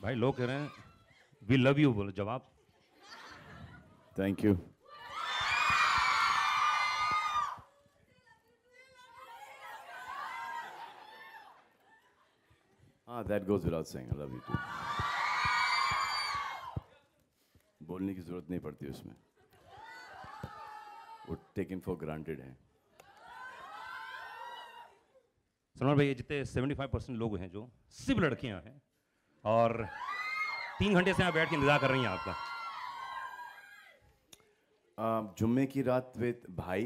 भाई लोग कह रहे हैं वी लव यू, बोलो जवाब। Thank you. हाँ, that goes without saying I love you too. बोलने की जरूरत नहीं पड़ती उसमें, वो टेकन फॉर ग्रांटेड है। सलमान भाई, ये जितने 75% लोग हैं जो सिर्फ लड़कियां हैं और 3 घंटे से यहाँ बैठ के इंतजार कर रही हैं आपका। जुम्मे की रात विद भाई।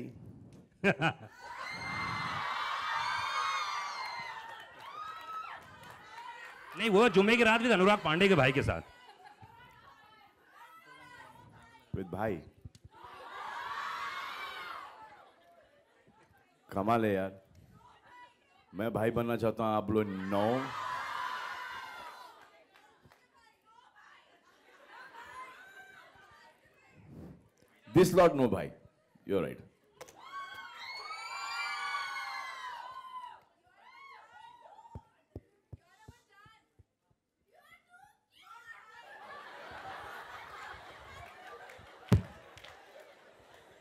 नहीं, वो जुम्मे की रात विद अनुराग पांडे के भाई के साथ। विद भाई कमाल है यार। मैं भाई बनना चाहता हूं, आप लोग नो। दिस लॉट नो भाई, यू राइट।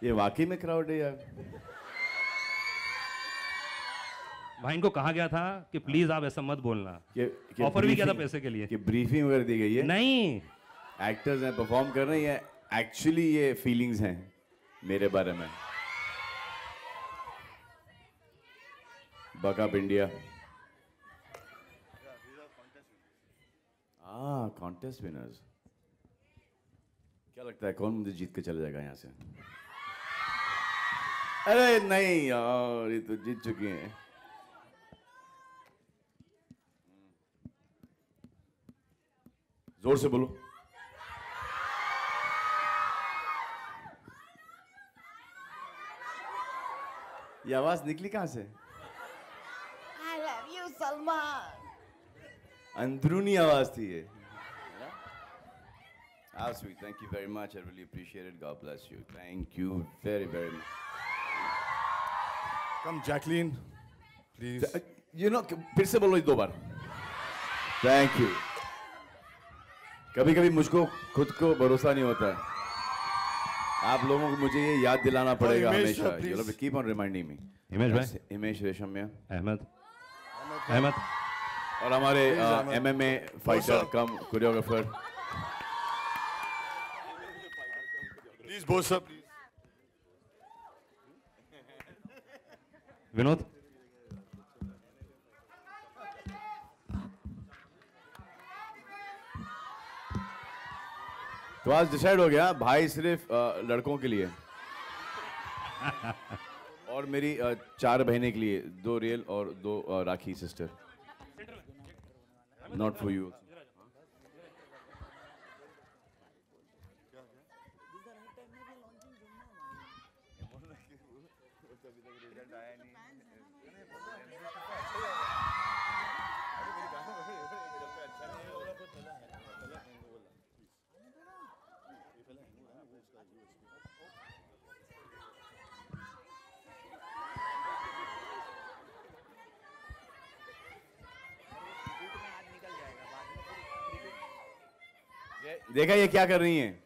ये वाकई में क्राउड है यार। भाई इनको कहा गया था कि प्लीज आप ऐसा मत बोलना। ऑफर भी किया था पैसे के लिए कि ब्रीफिंग वगैरह दी गई है। नहीं, एक्टर्स हैं, परफॉर्म कर रहे हैं, एक्चुअली ये फीलिंग्स हैं मेरे बारे में। Backup India. Contest winners. क्या लगता है कौन मुझे जीत के चले जाएगा यहाँ से? अरे नहीं यार, ये तो जीत चुकी हैं। जोर से बोलो। ये आवाज निकली कहां से? I love you, Salman. अंदरूनी आवाज थी ये। How sweet. Thank you very much. I really appreciate it. God bless you. Thank you very, very much. Come, Jacqueline, please. You know, फिर से बोलो 2 बार। Thank you. कभी-कभी मुझको खुद को भरोसा नहीं होता है। आप लोगों को मुझे ये याद दिलाना पड़ेगा हमेशा। You have to keep on reminding me. Himesh भाई, हिमेश रेशमिया, अहमद और हमारे MMA fighter come choreographer. Please, both sir, please. Vinod. तो आज डिसाइड हो गया भाई सिर्फ लड़कों के लिए और मेरी 4 बहनें के लिए, 2 रियल और 2 राखी सिस्टर। Not for you. देखा ये क्या कर रही हैं?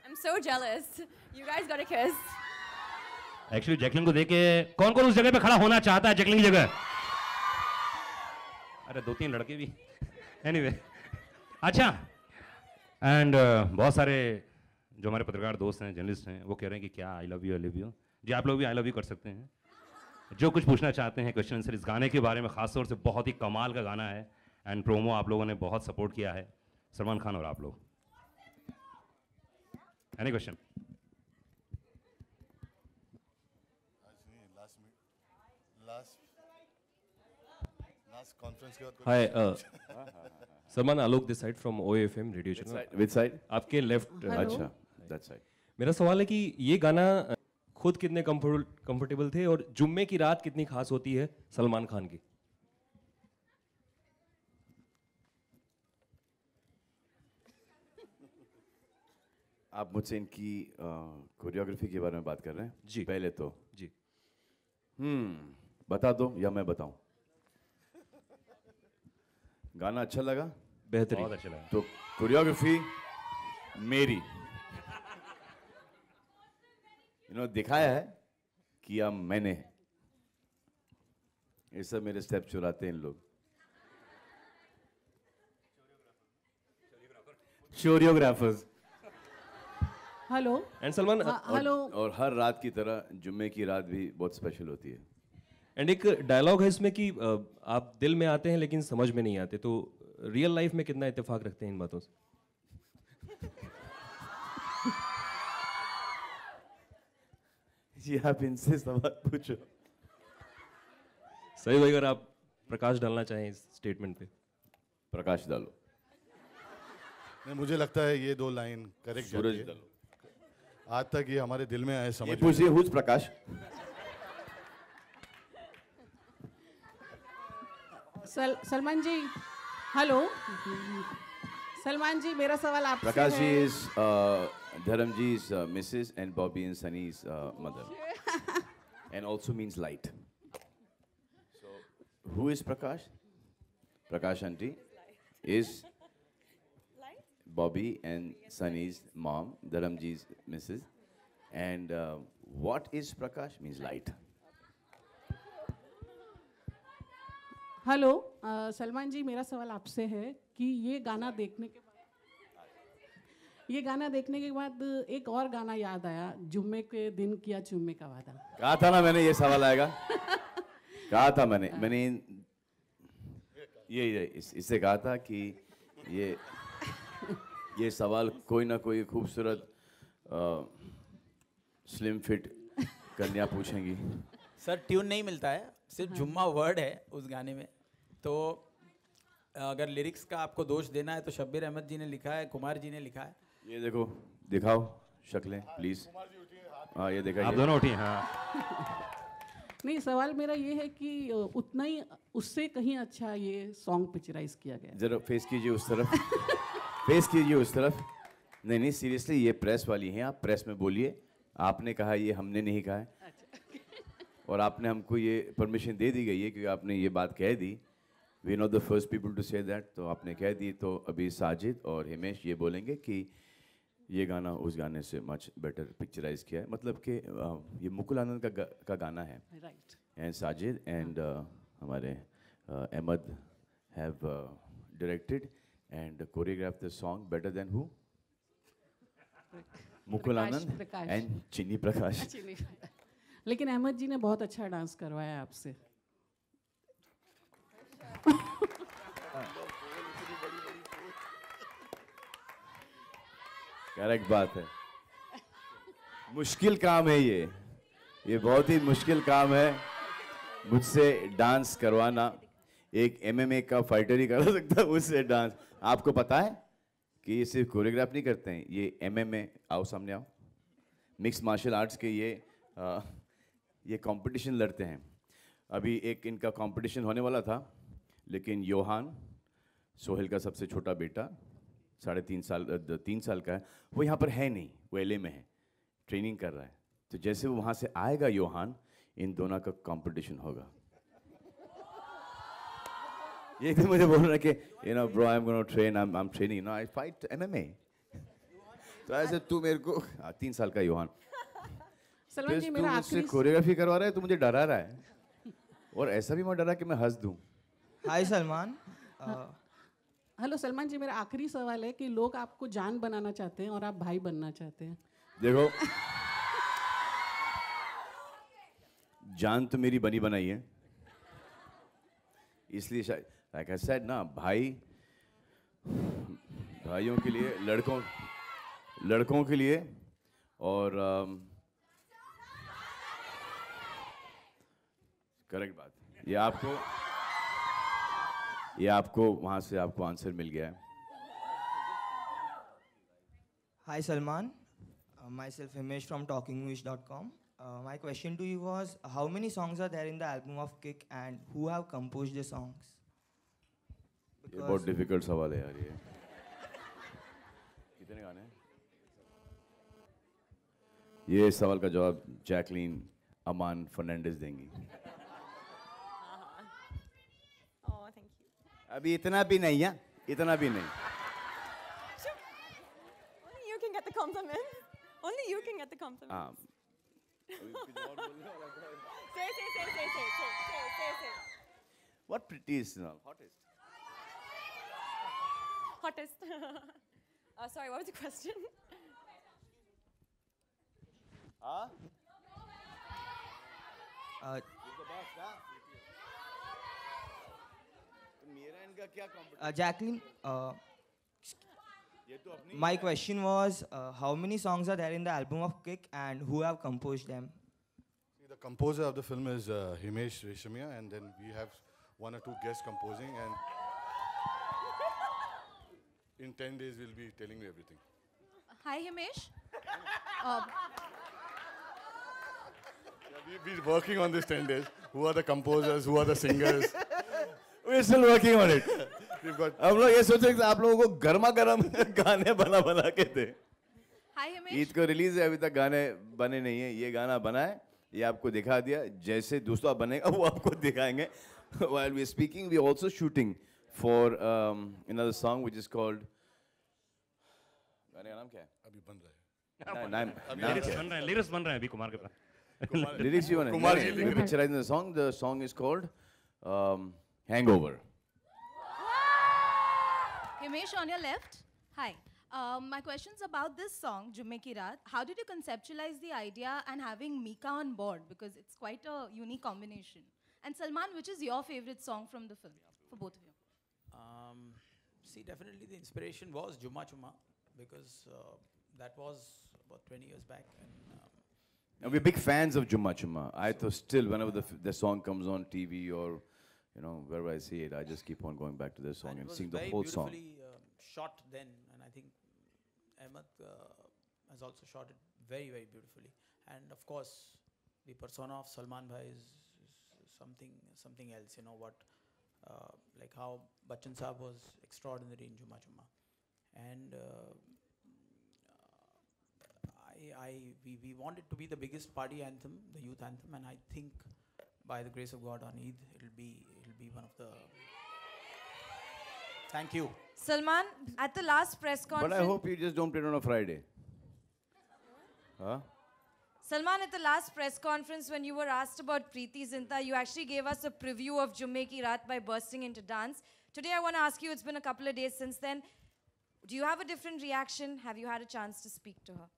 I'm so jealous. You guys got a kiss. Actually Jacqueline को देख के कौन कौन उस जगह पे खड़ा होना चाहता है जैकलिन की जगह? अरे 2-3 लड़के भी। एनीवे, अच्छा। एंड बहुत सारे जो हमारे पत्रकार दोस्त हैं, जर्नलिस्ट हैं, वो कह रहे हैं कि क्या आई लव यू जी। आप लोग भी आई लव यू कर सकते हैं। जो कुछ पूछना चाहते हैं, क्वेश्चन आंसर इस गाने के बारे में, खासतौर से बहुत ही कमाल का गाना है एंड प्रोमो आप लोगों ने बहुत सपोर्ट किया है, सलमान खान और आप लोग। Any question? Last conference के बाद। Hi, Salman Alok this side from OAFM radio channel. Which side? आपके लेफ्ट। अच्छा, that side. मेरा सवाल है कि ये गाना खुद कितने कंफर्टेबल थे और जुम्मे की रात कितनी खास होती है सलमान खान की? आप मुझसे इनकी कोरियोग्राफी के बारे में बात कर रहे हैं? जी। पहले तो जी। बता दो या मैं बताऊं? गाना अच्छा लगा? बेहतरीन। बहुत अच्छा लगा। तो कोरियोग्राफी मेरी, इन्होंने दिखाया है, किया मैंने। ये सब मेरे स्टेप चुराते हैं इन लोग। Choreographers. Hello and Salman, hello और हर रात की तरह जुम्मे की रात भी बहुत स्पेशल होती है। एंड एक डायलॉग है इसमें कि आप दिल में आते हैं लेकिन समझ में नहीं आते, तो रियल लाइफ में कितना इत्तेफाक रखते हैं इन बातों से? जी आप इनसे सवाल पूछो। सही भाई, अगर आप प्रकाश डालना चाहें इस स्टेटमेंट पे। प्रकाश डालो। नहीं, मुझे लगता है ये 2 लाइन करेक्ट सूरज जाती है। डालो। आज तक ये हमारे दिल में आए, ये समझ में पूछिए हुज प्रकाश। सलमान जी, हेलो सलमान जी, मेरा सवाल आपसे Prakash ji है। is Dharam ji's Mrs. and Bobby and Sunny's mother, and also means light. So, who is Prakash? Prakash auntie is Bobby and Sunny's mom, Dharam ji's Mrs. And what is Prakash? Means light. Hello Salman ji, मेरा सवाल आपसे है कि ये गाना देखने के बाद एक और गाना याद आया, जुम्मे के दिन किया चुम्मे का वादा। कहा था ना मैंने ये सवाल आएगा। कहा था मैंने इससे कहा था कि ये सवाल कोई ना कोई खूबसूरत स्लिम फिट कन्या पूछेंगी। सर ट्यून नहीं मिलता है, सिर्फ जुम्मा वर्ड है उस गाने में। तो अगर लिरिक्स का आपको दोष देना है तो शब्बीर अहमद जी ने लिखा है, कुमार जी ने लिखा है। ये देखो, दिखाओ शक्लें प्लीज। हाँ ये देखा, आप दोनों उठिए। हाँ नहीं, सवाल मेरा ये है कि उतना ही उससे कहीं अच्छा ये सॉन्ग पिक्चराइज किया गया। जरा फेस कीजिए उस तरफ। फेस कीजिए उस तरफ। नहीं सीरियसली, ये प्रेस वाली हैं, आप प्रेस में बोलिए। आपने कहा, ये हमने नहीं कहा है। और आपने हमको ये परमिशन दे दी गई है क्योंकि आपने ये बात कह दी। We not the first people to say that, तो आपने कह दी। तो अभी साजिद और हिमेश ये बोलेंगे कि ये गाना उस गाने से मच बेटर पिक्चराइज किया है। मतलब कि ये मुकुल आनंद का गाना है। राइट। एंड साजिद एंड हमारे Ahmed have directed and choreograph the song better than who? Mukul Anand and Chinni Prakash. लेकिन अहमद जी ने बहुत अच्छा डांस करवाया आपसे। करेक्ट बात है। मुश्किल काम है ये बहुत ही मुश्किल काम है मुझसे डांस करवाना। एक MMA का फाइटर ही कर सकता है मुझसे डांस। आपको पता है कि ये सिर्फ कोरियोग्राफ नहीं करते हैं, ये MMA, आओ सामने आओ, मिक्स मार्शल आर्ट्स के ये कंपटीशन लड़ते हैं। अभी एक इनका कंपटीशन होने वाला था, लेकिन योहान, सोहेल का सबसे छोटा बेटा, 3 साल का है, वो यहाँ पर है नहीं, वो LA में है, ट्रेनिंग कर रहा है। तो जैसे वो वहाँ से आएगा योहान, इन दोनों का कंपटीशन होगा। ये एकदम मुझे बोल रहा है कि bro I am gonna train, I am training, I fight MMA। तो ऐसे तू मेरे को 3 साल का योहान, सलमान जी, मेरा आखिरी कोरियोग्राफी करवा रहा है, तो मुझे डरा रहा है। और ऐसा भी मैं डरा कि मैं हंस दूं। हाय सलमान। हेलो सलमान जी, मेरा आखिरी सवाल है कि लोग आपको जान बनाना चाहते हैं और आप भाई बनना चाहते हैं। देखो, जान तो मेरी बनी बनाई है, इसलिए शायद लाइक आई सेड ना, भाइयों के लिए, लड़कों के लिए। और करेक्ट बात, ये आपको वहां से आपको आंसर मिल गया है। Hi Salman, myself Himesh from talkingwish.com. My question to you was, how many songs are there in the album of Kick and who have composed the songs? ये बहुत डिफिकल्ट सवाल है यार ये। कितने गाने हैं? ये सवाल का जवाब जैकलीन अमान फर्नांडिस देंगी. Oh, thank you. अभी इतना भी नहीं है, इतना भी नहीं. Only you can get the compliment. Only you can get the compliment. हाँ. Say. What prettiest now? Hottest. Hottest. Sorry, what was the question? हाँ? मेरा इनका क्या competition? Jacqueline, ये तो अपनी my question was how many songs are there in the album of Kick and who have composed them? See, the composer of the film is Himesh Reshamia, and then we have one or two guests composing, and in 10 days we'll be telling you everything. Hi, Himesh. We're working on this 10 days. Who are the composers? Who are the singers? We're still working on it. We've got हम लोग ये सोचे कि आप लोगों को गर्मा गर्म गाने बना के दे. Hi, Himesh. ईद को रिलीज है, अभी तक गाने बने नहीं है. ये गाना बना है, ये आपको दिखा दिया. जैसे दूसरा बनेगा वो आपको दिखाएंगे. While we're speaking, we're also shooting for another song which is called. गाने का नाम क्या है? अभी बन रहा है. नाम लिरिक्स बन रहे हैं अभी कुमार के पास. Lyrics भी बने. Kumar ji We're picturizing the song. The song is called Hangover. Himesh, on your left. Hi. My question's about this song, Jumme Ki Raat. How did you conceptualize the idea and having Mika on board? Because it's quite a unique combination. And Salman, which is your favorite song from the film? For both of you. See, definitely the inspiration was Jumma Chumma because that was about 20 years back. And We're big fans of Jumma Chumma. I thought still whenever the song comes on TV or wherever I see it, I just keep on going back to this song and sing the whole song. It was very beautifully shot then, and I think Ahmed has also shot it very, very beautifully. And of course, the persona of Salman Bhai is something else. You know what, like how Bachchan Saab was extraordinary in Jumma Chumma, and we want it to be the biggest party anthem, the youth anthem, and I think by the grace of God on Eid, it'll be one of the. Thank you. Salman, at the last press conference. But I hope you just don't play it on a Friday. Huh? Salman, at the last press conference, when you were asked about Preeti Zinta, you actually gave us a preview of Jumme Ki Raat by bursting into dance. Today, I want to ask you, it's been a couple of days since then. Do you have a different reaction? Have you had a chance to speak to her?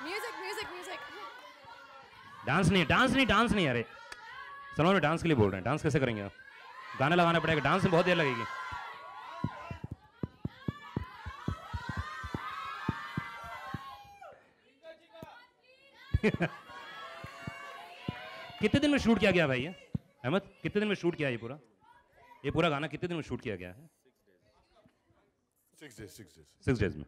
Music. Dance नहीं अरे सलमान में dance के लिए बोल रहे हैं. Dance कैसे करेंगे आप? गाना लगाना पड़ेगा. डांस में बहुत देर लगेगी. कितने दिन में शूट किया गया भाई ये? अहमद, कितने दिन में शूट किया ये पूरा गाना कितने दिन में शूट किया गया है? 6 days. 6 days में.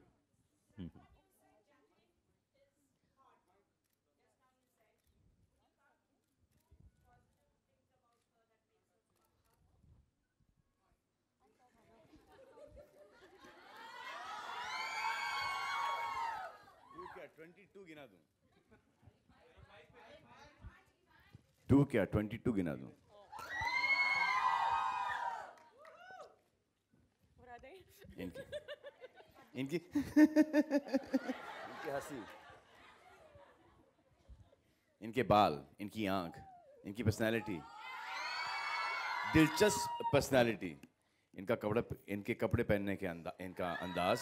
टू क्या 22 गिना दूं? What are they? इनकी हंसी, इनके बाल, इनकी आंख, इनकी पर्सनालिटी, दिलचस्प पर्सनालिटी, इनके कपड़े पहनने के इनका अंदाज,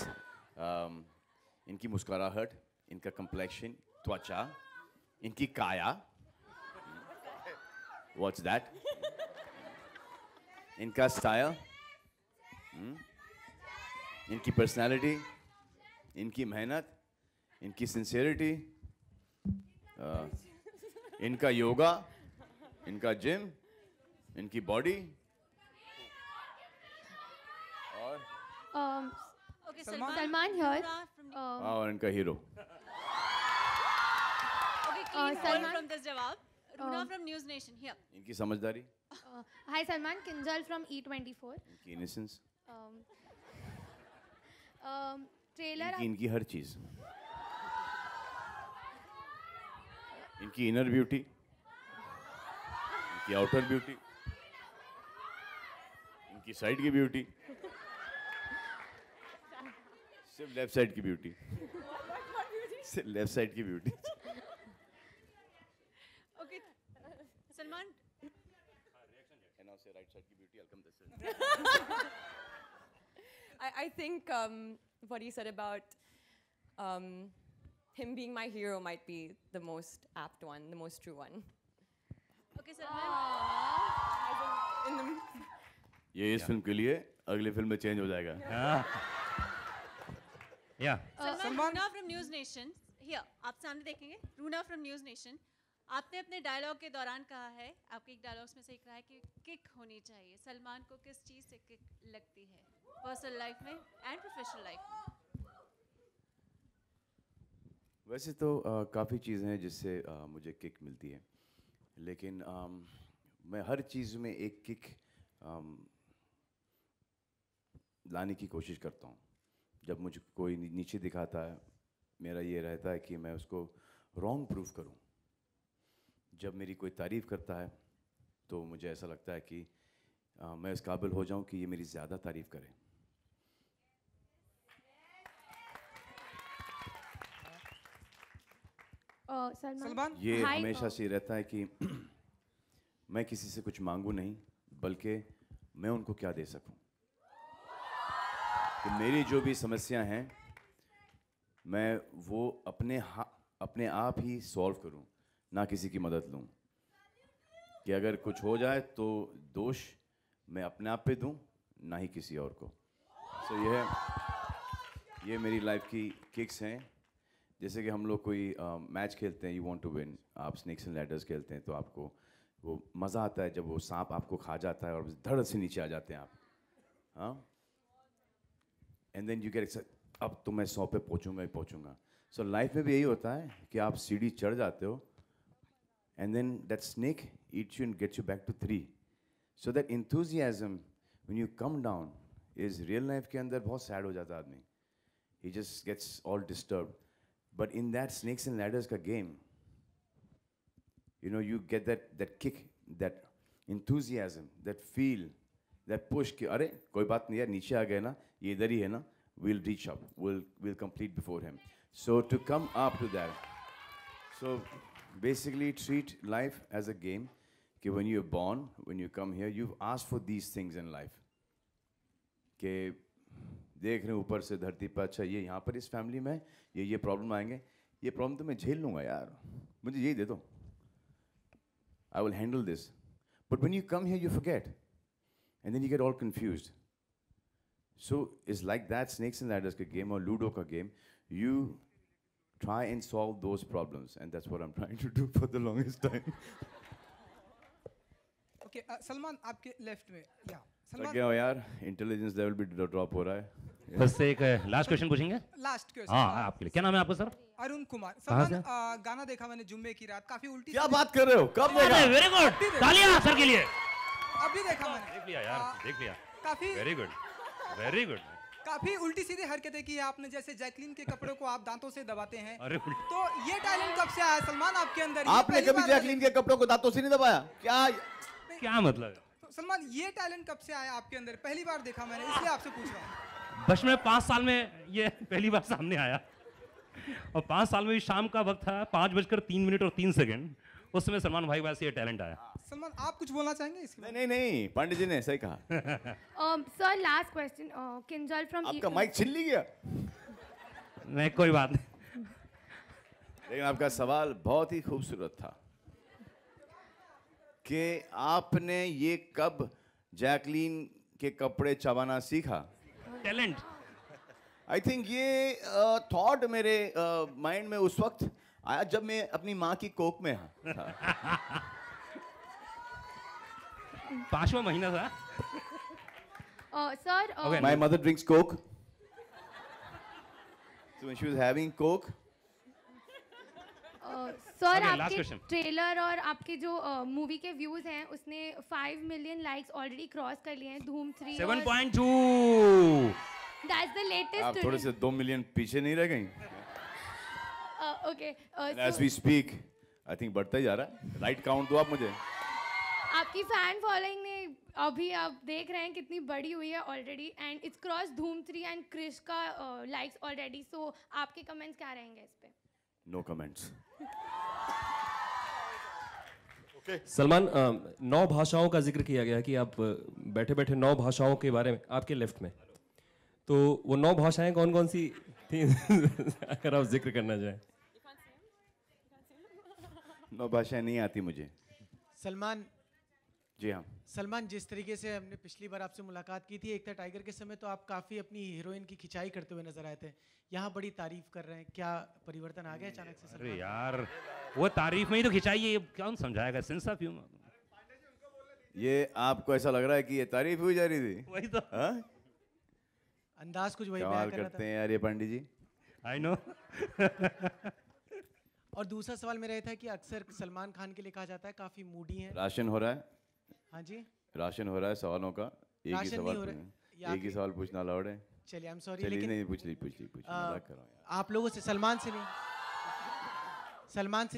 इनकी मुस्कुराहट, इनका कम्प्लेक्शन, त्वचा, इनकी काया. What's that? इनका स्टाइल, इनकी पर्सनालिटी, इनकी मेहनत, इनकी सिंसियरिटी, इनका योगा, इनका जिम, इनकी बॉडी और Okay, Salman here. और इनका hero. Okay, Salman from this jawab. Runa from News Nation here. इनकी समझदारी, Hi Salman, Kinjal from E24. इनकी इनोसेंस, Trailer. इनकी हर चीज, इनकी इनर ब्यूटी, इनकी आउटर ब्यूटी, इनकी साइड की ब्यूटी, सिर्फ लेफ्ट साइड की ब्यूटी, सिर्फ लेफ्ट साइड की beauty. Okay, Salman. And now say right side की beauty, I'll come this side. I think what he said about him being my hero might be the most apt one, the most true one. Okay, Salman. In the ये इस film के लिए, अगली film में change हो जाएगा. या Salman, Runa from News Nation here. आप सामने देखेंगे. Runa from News Nation. आपने अपने डायलॉग के दौरान कहा है, आपके एक डायलॉग्स में से एक रहा है कि किक होनी चाहिए. सलमान को किस चीज़ से किक लगती है? पर्सनल लाइफ में एंड प्रोफेशनल लाइफ में. वैसे तो काफ़ी चीज़ें हैं जिससे मुझे किक मिलती है, लेकिन मैं हर चीज़ में एक किक लाने की कोशिश करता हूँ. जब मुझे कोई नीचे दिखाता है, मेरा ये रहता है कि मैं उसको रॉन्ग प्रूफ करूँ. जब मेरी कोई तारीफ़ करता है तो मुझे ऐसा लगता है कि मैं इस काबिल हो जाऊँ कि ये मेरी ज़्यादा तारीफ़ करे. Salman. ये Hi, हमेशा से रहता है कि मैं किसी से कुछ मांगू नहीं, बल्कि मैं उनको क्या दे सकूं. कि मेरी जो भी समस्या हैं, मैं वो अपने आप ही सॉल्व करूं, ना किसी की मदद लूं. कि अगर कुछ हो जाए तो दोष मैं अपने आप पे दूं, ना ही किसी और को. सो ये मेरी लाइफ की किक्स हैं. जैसे कि हम लोग कोई मैच खेलते हैं, यू वांट टू विन, आप स्नेक्स एंड लैडर्स खेलते हैं, तो आपको वो मज़ा आता है जब वो सांप आपको खा जाता है और धड़ से नीचे आ जाते हैं आप. हाँ, एंड देन यू गेट, अब तो मैं 100 पे पहुंचूंगा ही पहुंचूंगा. सो लाइफ में भी यही होता है कि आप सीढ़ी चढ़ जाते हो, and then that snake eats you and gets you back to 3. So that enthusiasm when you come down is real life के अंदर बहुत सैड हो जाता है आदमी. He just gets all disturb. But in that snakes and ladders ka game, you know, you get that kick, that enthusiasm, that feel, that push कि अरे कोई बात नहीं यार, नीचे आ गए ना, ये इधर ही है ना, we'll reach up, we'll complete before him. So to come up to that, so basically treat life as a game. कि when you're born, when you come here, you've asked for these things in life. कि देख रहे हैं ऊपर से धरती पर, अच्छा ये यहाँ पर इस फैमिली में ये प्रॉब्लम आएंगे, ये प्रॉब्लम तो मैं झेल लूँगा यार, मुझे यही दे दो, I will handle this. But when you come here you forget and then you get all confused. So it's like that snakes and ladders का गेम और लूडो का game. You try and solve those problems and that's what I am trying to do for the longest time. Okay Salman, आपके left में या सलमान क्या हो यार, intelligence level भी ड्रॉप हो रहा है. बस एक लास्ट क्वेश्चन पूछेंगे. Last question. हाँ, आपके लिए. क्या नाम है आपका सर? अरुण कुमार. सलमान, गाना देखा मैंने जुम्मे की रात, काफी उल्टी. क्या बात कर रहे हो, कब देखा? वेरी गुड, तालियां सर के लिए. अभी देखा मैंने. देख लिया यार, देख लिया. काफी वेरी गुड, वेरी गुड. काफी उल्टी सीधी हरकतें की आपने, जैसे जैकलीन के कपड़ों को आप दांतों से दबाते हैं. अरे तो ये टैलेंट कब से आया सलमान आपके अंदर? आपने कभी जैकलीन के कपड़ों को दांतों से नहीं दबाया क्या मतलब? सलमान, ये टैलेंट कब से आया आपके अंदर? पहली बार देखा मैंने, इसलिए आपसे पूछ रहा हूँ. बस में 5 साल में ये पहली बार सामने आया, और 5 साल में भी शाम का वक्त था, 5:03 और 3 सेकंड, उस समय सलमान भाई पास ये टैलेंट आया. सलमान, आप कुछ बोलना चाहेंगे इसके? नहीं, पंडित जी ने सही कहा. Sir, last question. Kinjal from. आपका माइक छिन ली गया? नहीं, कोई बात नहीं. लेकिन आपका सवाल बहुत ही खूबसूरत था कि आपने ये कब जैकलीन के कपड़े चबाना सीखा. टैलेंट. आई थिंक ये थॉट मेरे माइंड में उस वक्त आया जब मैं अपनी माँ की कोख में था. 5वां महीना था. Sir, my mother drinks coke, so when she was having coke, sir Okay, last आपके question. ट्रेलर और आपके जो मूवी के व्यूज हैं उसने 5 मिलियन लाइक्स ऑलरेडी क्रॉस कर लिए हैं धूम 3 7.2 दैट्स द लेटेस्ट आप थोड़े से 2 मिलियन पीछे नहीं रह गई? Okay as we speak I think बढ़ता ही जा रहा है। राइट काउंट दो आप मुझे। आपकी फैन फॉलोइंग ने अभी आप देख रहे हैं कितनी बड़ी हुई है ऑलरेडी एंड इट्स क्रॉस धूम 3 एंड क्रिश का लाइक्स ऑलरेडी। सो आपके कमेंट्स क्या रहेंगे इस पे? No comments. सलमान 9 भाषाओं का जिक्र किया गया कि आप बैठे बैठे 9 भाषाओं के बारे में आपके लेफ्ट में, तो वो 9 भाषाएं कौन कौन सी थी अगर आप जिक्र करना चाहें? 9 भाषाएं नहीं आती मुझे। सलमान जी हाँ। सलमान, जिस तरीके से हमने पिछली बार आपसे मुलाकात की थी एक था टाइगर के समय, तो आप काफ़ी अपनी हीरोइन की खिंचाई करते हुए नजर आए थे। यहाँ बड़ी तारीफ कर रहे हैं, क्या परिवर्तन आ गया अचानक से? अरे यार वो तारीफ में ही तो खिंचाई है, कौन समझाएगा? Sense of humour. ये आपको ऐसा लग रहा है कि ये तारीफ हुई जा रही थी? वही तो। हाँ? अंदाज कुछ वही कमाल बयां कर रहा करते हैं यार ये पंडित जी। I know. और दूसरा सवाल मेरा ये था कि अक्सर सलमान खान के लिए कहा जाता है काफी मूडी हैं। राशन हो रहा है? हाँ जी। राशन हो रहा है सवालों का। एक ही राशन सवाल नहीं हो रहा है। एक ही सवाल पूछना अलाउड है? चलिए, आई एम सॉरी, चलिए लेकिन नहीं पूछ ली मजाक कर रहा हूँ यार। आप लोगों से सलमान से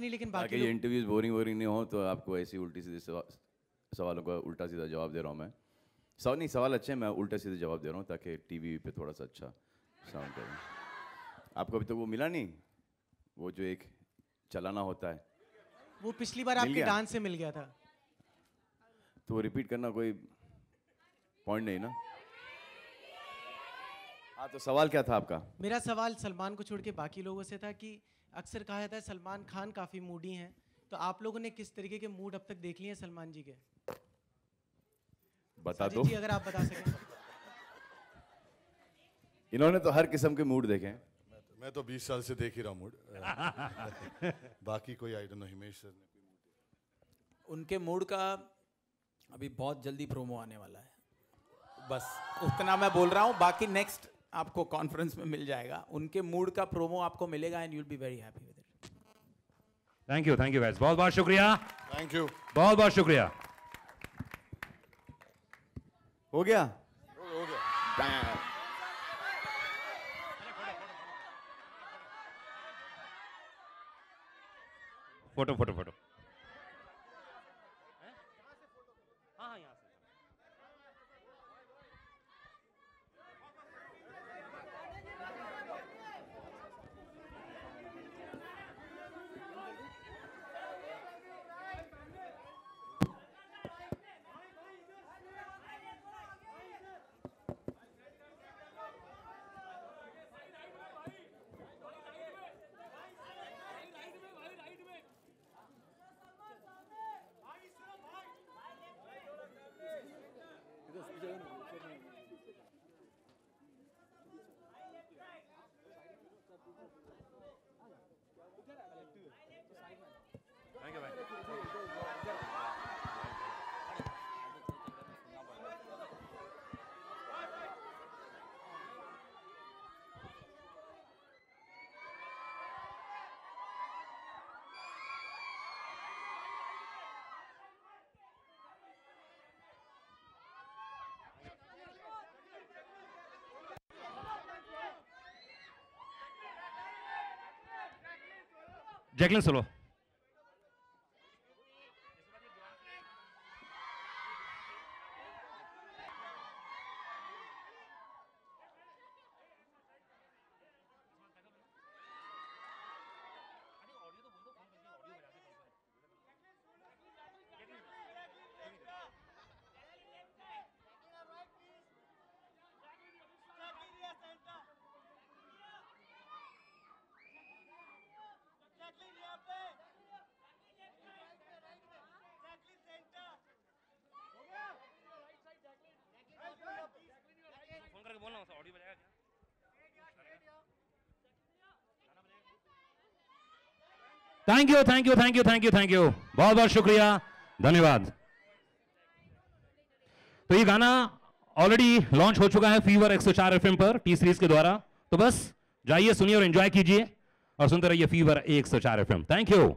नहीं लेकिन बाकी ताकि ये इंटरव्यूज बोरिंग नहीं हो तो आपको ऐसी उल्टी सीधे सवालों का उल्टा सीधा जवाब दे रहा हूँ मैं। सवाल अच्छे हैं, मैं उल्टा सीधे जवाब दे रहा हूँ ताकि टीवी पे थोड़ा सा अच्छा साउंड करे। आपको अभी तक वो मिला नहीं, वो जो एक चलाना होता है? वो पिछली बार मिल आपके गया? डांस से मिल गया था। तो वो रिपीट करना कोई पॉइंट नहीं ना। हाँ, तो सवाल क्या था आपका? मेरा सवाल सलमान को छोड़ के बाकी लोगों से था कि अक्सर कहा जाता है सलमान खान काफी मूडी हैं, तो आप लोगों ने किस तरीके के मूड अब तक देख लिए हैं सलमान जी के? बता दो। जी, अगर आप बता सकें। इन्होंने तो हर किस्म के मूड देखे हैं। मैं तो 20 साल से देख ही रहा मूड। बाकी कोई I don't know, Himesh sir ने कोई मूड? उनके मूड का अभी बहुत जल्दी प्रोमो आने वाला है, बस उतना मैं बोल रहा हूँ। बाकी नेक्स्ट आपको कॉन्फ्रेंस में मिल जाएगा। उनके मूड का प्रोमो आपको मिलेगा and you will be very happy with it. Thank you guys, बहुत बहुत शुक्रिया। थैंक यू, बहुत बहुत शुक्रिया। हो गया? हो गया। Photo. Jacqueline solo. Thank you, बहुत बहुत शुक्रिया, धन्यवाद। तो ये गाना ऑलरेडी लॉन्च हो चुका है फीवर 104 FM पर टी सीरीज के द्वारा। तो बस जाइए, सुनिए और एंजॉय कीजिए और सुनते रहिए फीवर 104 FM। Thank you.